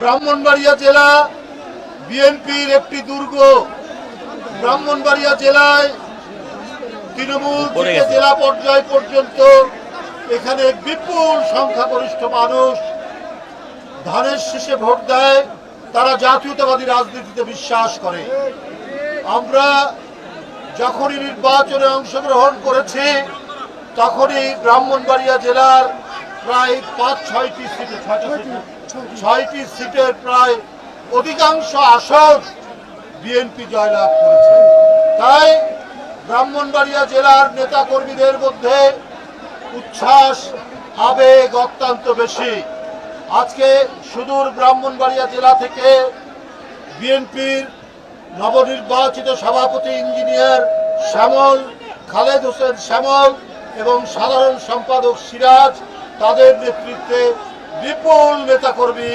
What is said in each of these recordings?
ব্রাহ্মণবাড়িয়া জেলা বিএনপির একটি দুর্গ। ব্রাহ্মণবাড়িয়া জেলায় তৃণমূল থেকে জেলা পর্যায় পর্যন্ত এখানে বিপুল সংখ্যাগরিষ্ঠ মানুষ ধানের শীষে ভোট দেয়। তারা জাতীয়তাবাদী রাজনীতিতে বিশ্বাস করে। আমরা যখনই নির্বাচনে অংশগ্রহণ করেছি তখনই ব্রাহ্মণবাড়িয়া জেলার প্রায় ৫-৬টি সিটে ৬টি সিটের প্রায় অধিকাংশ আসন বিএনপি জয়লাভ করেছে। তাই ব্রাহ্মণবাড়িয়া জেলার নেতা কর্মীদের মধ্যে উচ্ছ্বাস আবেগ অত্যন্ত বেশি। আজকে সুদূর ব্রাহ্মণবাড়িয়া জেলা থেকে বিএনপির নবনির্বাচিত সভাপতি ইঞ্জিনিয়ার শ্যামল খালেদ হোসেন শ্যামল এবং সাধারণ সম্পাদক সিরাজ, তাদের নেতৃত্বে বিপুল নেতাকর্মী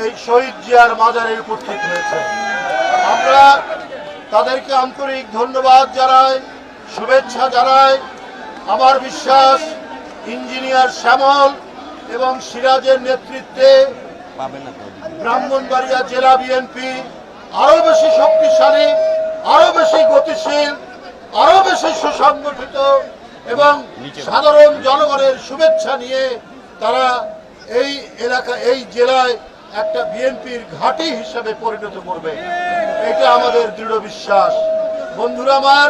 এই শহীদ জিয়ার মাজারে উপস্থিত হয়েছে। আমরা তাদেরকে আন্তরিক ধন্যবাদ জানাই, শুভেচ্ছা জানাই। আমার বিশ্বাস ইঞ্জিনিয়ার শ্যামল এবং সিরাজের নেতৃত্বে ব্রাহ্মণবাড়িয়া জেলা বিএনপি আরো বেশি শক্তিশালী, আরো বেশি গতিশীল, আরো বেশি সুসংগঠিত এবং সাধারণ জনগণের শুভেচ্ছা নিয়ে তারা এই এলাকা, এই জেলায় একটা বিএনপির ঘাঁটি হিসেবে পরিণত করবে। এটা আমাদের দৃঢ় বিশ্বাস। বন্ধুরা আমার,